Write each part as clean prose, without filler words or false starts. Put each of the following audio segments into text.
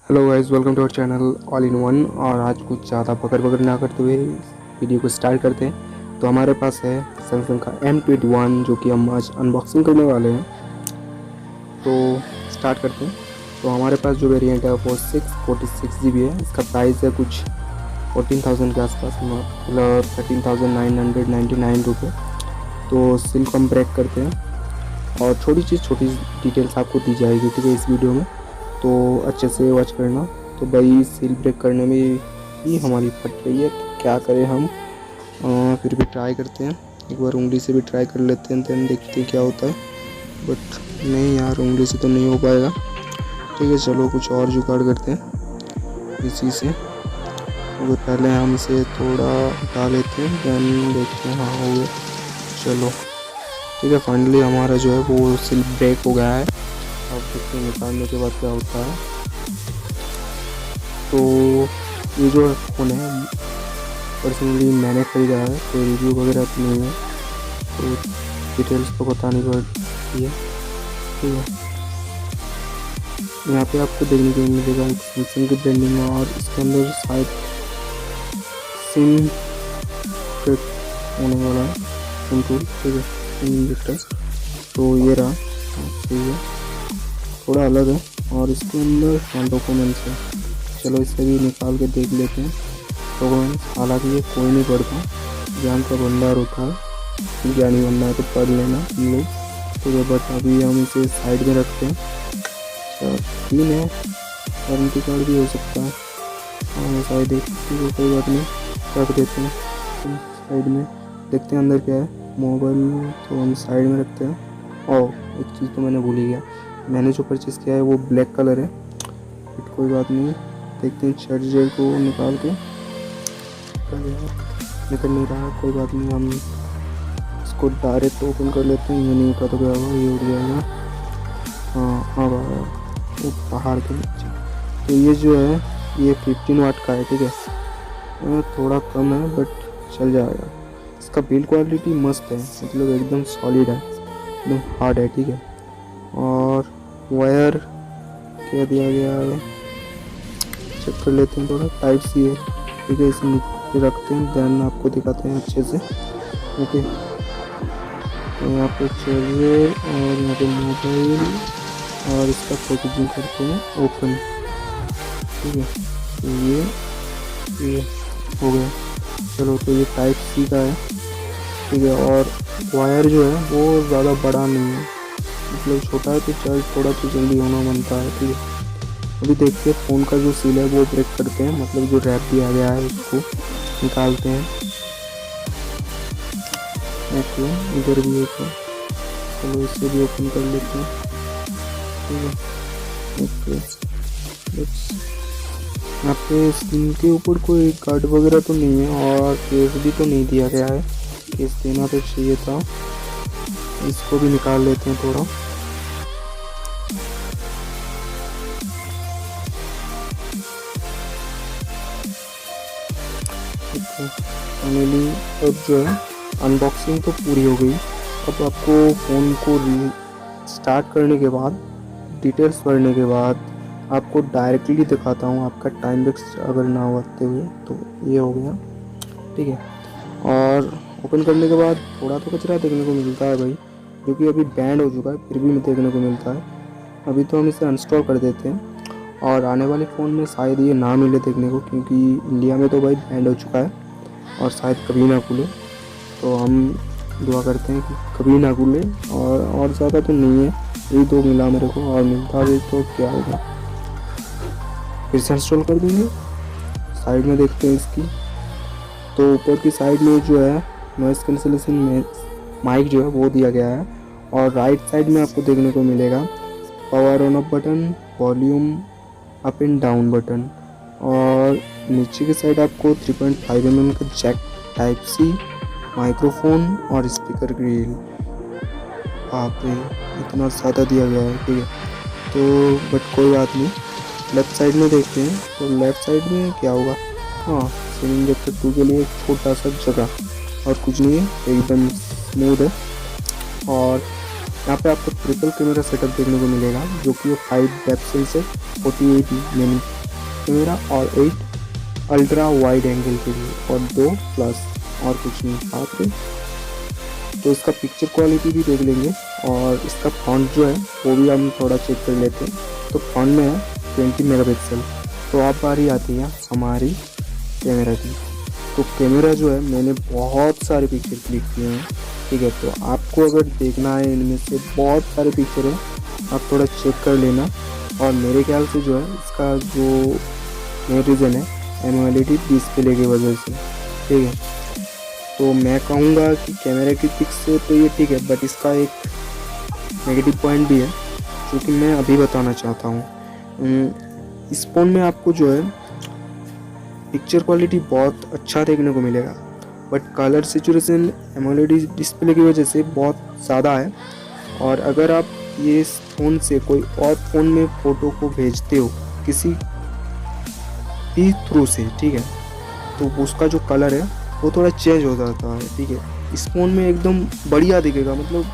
Hello guys, welcome to our channel all in one. और आज कुछ ज़्यादा बकर ना करते हुए वीडियो को स्टार्ट करते हैं। तो हमारे पास है सैमसंग का M21 जो कि हम आज अनबॉक्सिंग करने वाले हैं। तो स्टार्ट करते हैं। तो हमारे पास जो वेरिएंट है वो 646 GB है। इसका प्राइस है कुछ 14,000 के आसपास, मतलब 13,999 रुपये। तो सिल को हम ब्रेक करते हैं और छोटी डिटेल्स आपको दी जाएगी, ठीक है, इस वीडियो में। तो अच्छे से वॉच करना। तो भाई सील ब्रेक करने में ही हमारी फट रही है, तो क्या करें हम। फिर भी ट्राई करते हैं, एक बार उंगली से भी ट्राई कर लेते हैं, देन देखते हैं क्या होता है। बट नहीं यार, उंगली से तो नहीं हो पाएगा। ठीक है, चलो कुछ और जुगाड़ करते हैं इसी से। तो पहले हम इसे थोड़ा उठा लेते हैं, देन देखते हैं। हाँ, हो गया। चलो ठीक है, फाइनली हमारा जो है वो सील ब्रेक हो गया है। अब देखते हैं निकालने के बाद क्या होता है। तो ये जो फ़ोन है पर्सनली मैंने ख़रीदा है, कोई रिव्यू वगैरह तो नहीं है, तो डिटेल्स तो बतानी पड़ती है। ठीक है, यहाँ पे आपको देखने को मिलेगा एक सैमसंग की ब्रांडिंग, और इसके अंदर शायद सिम फिट होने वाला है, सिम टूल। ठीक है, सिम इंजेक्टर। तो ये रहा, ठीक है, थोड़ा अलग है। और इसके अंदर डॉक्यूमेंट्स है। चलो इसे भी निकाल के देख लेते हैं डॉक्यूमेंट्स। हालांकि ये कोई नहीं पढ़ता, ज्ञान का भंडार होता है, ज्ञानी बनना है तो पढ़ लेना हम लोग। ठीक है, बट अभी हम इसे साइड में रखते हैं। तीन है, वारंटी कार्ड भी हो सकता है। हाँ शायद एक, ठीक है, कोई बात नहीं, रख देते हैं साइड में। देखते हैं अंदर क्या है। मोबाइल तो हम साइड में रखते हैं। और एक चीज़ तो मैंने भूल ही गया, मैंने जो परचेज़ किया है वो ब्लैक कलर है, बट कोई बात नहीं। देखते हैं चार्जर को निकाल के, निकल नहीं रहा, कोई बात नहीं। हम इसको डायरेक्ट ओपन कर लेते हैं। ये नहीं का तो क्या होगा, ये उठ जाएगा। हाँ वो पहाड़ के नीचे। तो ये जो है ये 15 वाट का है। ठीक है, थोड़ा कम है बट चल जाएगा। इसका बिल्ड क्वालिटी मस्त है, मतलब एकदम सॉलिड है, एकदम हार्ड है। ठीक है, और वायर क्या दिया गया है चेक कर लेते हैं। थोड़ा टाइप सी है। ठीक है, इसे नीचे रखते हैं, देन आपको दिखाते हैं अच्छे से। ओके, तो यहाँ पे चार्जर और यहाँ पे मोबाइल, और इसका पैकेजिंग करते हैं ओपन। ठीक है, तो ये हो गया। चलो, तो ये टाइप सी का है। ठीक है, और वायर जो है वो ज़्यादा बड़ा नहीं है, मतलब छोटा है, तो चार्ज थोड़ा तो जल्दी होना बनता है। ठीक है, अभी देखते हैं फ़ोन का जो सील है वो ब्रेक करते हैं, मतलब जो रैप दिया गया है उसको निकालते हैं। ओके, इधर भी एक है, चलो इससे भी ओपन कर लेते हैं। ठीक है, ओके, यहाँ पे स्क्रीन के ऊपर कोई कार्ड वगैरह तो नहीं है, और केस भी तो नहीं दिया गया है, केस देना तो चाहिए था। इसको भी निकाल लेते हैं थोड़ा। फाइनली अब जो है अनबॉक्सिंग तो पूरी हो गई। अब आपको फ़ोन को स्टार्ट करने के बाद, डिटेल्स भरने के बाद, आपको डायरेक्टली दिखाता हूँ आपका टाइम वेस्ट अगर ना होते हुए। तो ये हो गया। ठीक है, और ओपन करने के बाद थोड़ा तो कचरा देखने को मिलता है भाई, क्योंकि अभी बैंड हो चुका है, फिर भी देखने को मिलता है। अभी तो हम इसे अनस्टॉल कर देते हैं, और आने वाले फ़ोन में शायद ये ना मिले देखने को, क्योंकि इंडिया में तो भाई बैंड हो चुका है और शायद कभी ना खुले। तो हम दुआ करते हैं कि कभी ना खुले। और ज़्यादा तो नहीं है, यही दो मिला मेरे को, और मिलता भी तो क्या होगा, फिर से इंस्टॉल कर देंगे। साइड में देखते हैं इसकी। तो ऊपर की साइड में जो है नॉइस कैंसिलेशन में माइक जो है वो दिया गया है, और राइट साइड में आपको देखने को मिलेगा power on off button, volume up and down button, और नीचे की साइड आपको 3.5 mm का जैक टाइप सी, माइक्रोफोन और स्पीकर ग्रिल। आप इतना ज़्यादा दिया गया है। ठीक है, तो बट कोई बात नहीं। लेफ़्ट साइड में देखते हैं, तो लेफ़्ट साइड में क्या होगा। हाँ, सिम इंजेक्टर 2 के लिए एक छोटा सा जगह, और कुछ नहीं है, एकदम स्मूथ है। और यहाँ पे आपको ट्रिपल कैमरा सेटअप देखने को मिलेगा, जो कि 5 मेगापिक्सल से 48 कैमरा और 8 अल्ट्रा वाइड एंगल के लिए और 2 फ्लैश और कुछ नहीं साथ में। तो इसका पिक्चर क्वालिटी भी देख लेंगे और इसका फॉन्ट जो है वो भी हम थोड़ा चेक कर लेते हैं। तो फॉन्ट में है 20 मेगापिक्सल। तो आप बारी आती है हमारी कैमरा की। तो कैमरा जो है मैंने बहुत सारे पिक्चर क्लिक किए हैं, ठीक है। तो आपको अगर देखना है इनमें से बहुत सारे पिक्चर हैं, आप थोड़ा चेक कर लेना। और मेरे ख्याल से जो है इसका जो मेन रीज़न है एमोलेड डिस्प्ले की वजह से, ठीक है। तो मैं कहूँगा कि कैमरा की पिक्स से तो ये ठीक है, बट इसका एक नेगेटिव पॉइंट भी है जो कि मैं अभी बताना चाहता हूँ। इस फ़ोन में आपको जो है पिक्चर क्वालिटी बहुत अच्छा देखने को मिलेगा, but colour situation AMOLED display की वजह से बहुत ज़्यादा है। और अगर आप ये इस फ़ोन से कोई और फ़ोन में फ़ोटो को भेजते हो किसी भी थ्रू से, ठीक है, तो उसका जो कलर है वो थोड़ा चेंज हो जाता है, ठीक है। इस फ़ोन में एकदम बढ़िया दिखेगा, मतलब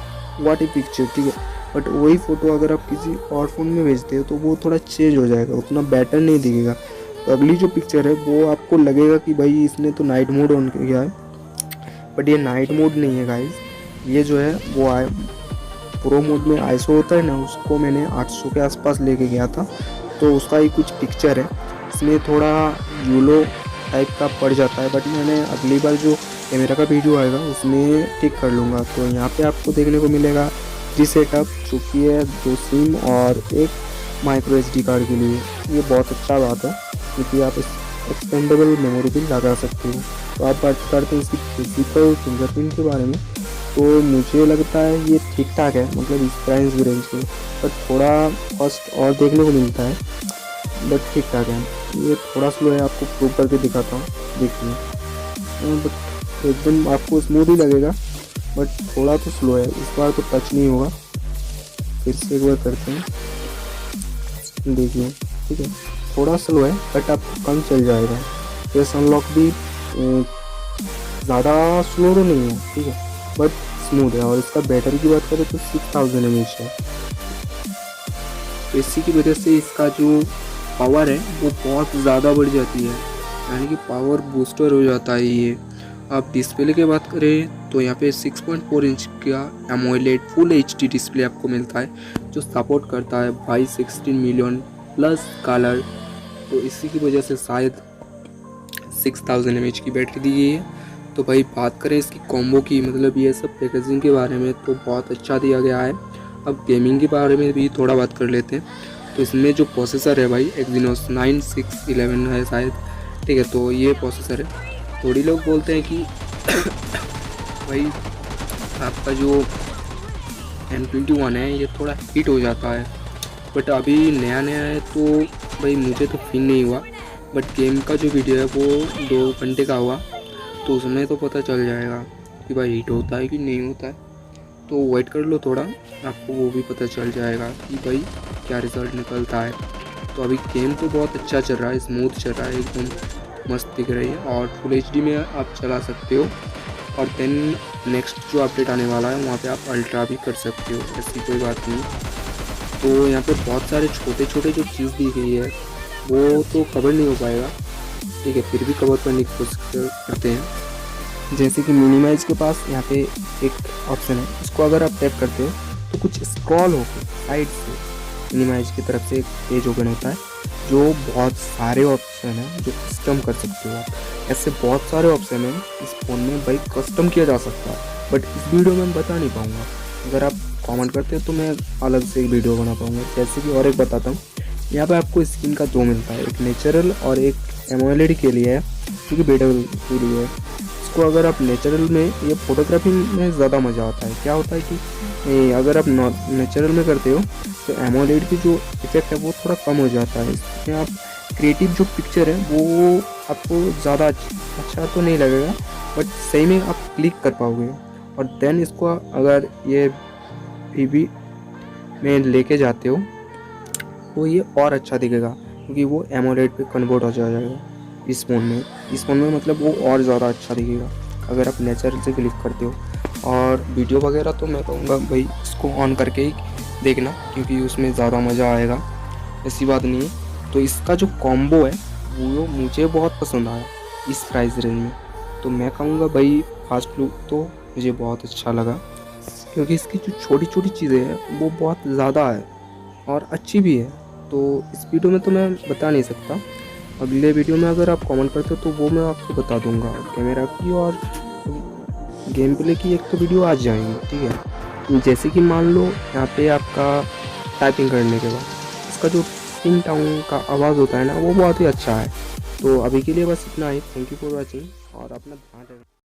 व्हाट ए पिक्चर, ठीक है। बट वही फ़ोटो अगर आप किसी और फ़ोन में भेजते हो तो वो थोड़ा चेंज हो जाएगा, उतना बेटर नहीं दिखेगा। तो अगली जो पिक्चर है वो आपको लगेगा कि भाई इसने तो नाइट मोड ऑन किया है, बट ये नाइट मोड नहीं है गाइस। ये जो है वो प्रो मोड में आईएसओ होता है ना, उसको मैंने 800 के आसपास लेके गया था। तो उसका ही कुछ पिक्चर है, इसमें थोड़ा यूलो टाइप का पड़ जाता है, बट मैंने अगली बार जो कैमरा का वीडियो आएगा उसमें ठीक कर लूँगा। तो यहाँ पे आपको देखने को मिलेगा सेटअप जो कि है 2 सिम और एक माइक्रो SD कार्ड के लिए। ये बहुत अच्छा बात है क्योंकि आप एक्सपेंडेबल मेमोरी भी लगा सकते हो। तो आप बात करते हैं इसकी फिजिकल फिंगरप्रिंट के बारे में, तो मुझे लगता है ये ठीक ठाक है, मतलब इस प्राइस रेंज में। पर थोड़ा कॉस्ट और देखने को मिलता है, बट ठीक ठाक है। ये थोड़ा स्लो है, आपको प्रूव करके दिखाता हूँ, देखिए। बट एकदम आपको स्मूथ ही लगेगा, बट थोड़ा तो स्लो है। इस बार तो टच नहीं होगा, फिर से एक बार करते हैं, देखिए, ठीक है। थोड़ा स्लो है बट आपको कम चल जाएगा। फेस अनलॉक भी ज़्यादा स्लो तो नहीं है, ठीक है, बट स्मूथ है। और इसका बैटरी की बात करें तो 6000 mAh है। तो इसी की वजह से इसका जो पावर है वो बहुत ज़्यादा बढ़ जाती है, यानी कि पावर बूस्टर हो जाता है ये। आप डिस्प्ले की बात करें तो यहाँ पे 6.4 इंच का एमोलेड फुल HD डिस्प्ले आपको मिलता है, जो सपोर्ट करता है बाई 16 मिलियन प्लस कलर। तो इसी की वजह से शायद 6000 mAh की बैटरी दी गई है। तो भाई बात करें इसकी कॉम्बो की, मतलब ये सब पैकेजिंग के बारे में, तो बहुत अच्छा दिया गया है। अब गेमिंग के बारे में भी थोड़ा बात कर लेते हैं। तो इसमें जो प्रोसेसर है भाई Exynos 9611 है शायद, ठीक है। तो ये प्रोसेसर है। थोड़ी लोग बोलते हैं कि भाई आपका जो M21 है ये थोड़ा हीट हो जाता है, बट अभी नया नया है तो भाई मुझे तो फील नहीं हुआ। बट गेम का जो वीडियो है वो 2 घंटे का हुआ, तो उसमें तो पता चल जाएगा कि भाई हीट होता है कि नहीं होता है। तो वेट कर लो थोड़ा, आपको वो भी पता चल जाएगा कि भाई क्या रिज़ल्ट निकलता है। तो अभी गेम तो बहुत अच्छा चल रहा है, स्मूथ चल रहा है, एकदम मस्त दिख रही है। और फुल HD में आप चला सकते हो। और देन नेक्स्ट जो अपडेट आने वाला है वहाँ पे आप अल्ट्रा भी कर सकते हो, ऐसी कोई बात नहीं। तो यहाँ पे बहुत सारे छोटे छोटे जो चीज़ दी गई है वो तो कवर नहीं हो पाएगा, ठीक है, फिर भी कवर करने की कोशिश करते हैं। जैसे कि मिनिमाइज के पास यहाँ पे एक ऑप्शन है, इसको अगर आप टैप करते हो तो कुछ स्क्रॉल होकर साइड से मिनिमाइज की तरफ से एक पेज ओपन होता है, जो बहुत सारे ऑप्शन हैं जो कस्टम कर सकते हो आप। ऐसे बहुत सारे ऑप्शन हैं इस फ़ोन में भाई, कस्टम किया जा सकता है, बट इस वीडियो में मैं बता नहीं पाऊँगा। अगर आप कमेंट करते हो तो मैं अलग से एक वीडियो बना पाऊँगा। जैसे कि और एक बताता हूँ, यहाँ पे आपको स्किन का 2 मिलता है, एक नेचुरल और एक एमोलेड के लिए है, क्योंकि बेटा के लिए है। इसको अगर आप नेचुरल में, ये फोटोग्राफी में ज़्यादा मज़ा आता है। क्या होता है कि अगर आप नेचुरल में करते हो तो एमोलेड की जो इफेक्ट है वो थोड़ा कम हो जाता है। इसमें आप क्रिएटिव जो पिक्चर है वो आपको ज़्यादा अच्छा तो नहीं लगेगा, बट सही में आप क्लिक कर पाओगे। और देन इसको अगर ये भी में लेके जाते हो तो ये और अच्छा दिखेगा, क्योंकि वो एमोलेड पे कन्वर्ट हो जाएगा इस फ़ोन में मतलब वो और ज़्यादा अच्छा दिखेगा अगर आप नेचुरल से क्लिक करते हो। और वीडियो वगैरह तो मैं कहूँगा भाई इसको ऑन करके ही देखना, क्योंकि उसमें ज़्यादा मज़ा आएगा, ऐसी बात नहीं है। तो इसका जो कॉम्बो है वो मुझे बहुत पसंद आया इस प्राइस रेंज में। तो मैं कहूँगा भाई फास्ट लूप तो मुझे बहुत अच्छा लगा, क्योंकि इसकी जो छोटी छोटी चीज़ें हैं वो बहुत ज़्यादा है और अच्छी भी है। तो इस वीडियो में तो मैं बता नहीं सकता, अगले वीडियो में अगर आप कमेंट करते हो तो वो मैं आपको बता दूंगा। कैमरा की और गेम प्ले की एक तो वीडियो आ जाएंगी, ठीक है। जैसे कि मान लो यहाँ पे आपका टाइपिंग करने के बाद इसका जो टिंग टाउन का आवाज़ होता है ना, वो बहुत ही अच्छा है। तो अभी के लिए बस इतना ही। थैंक यू फॉर वॉचिंग और अपना ध्यान रखना।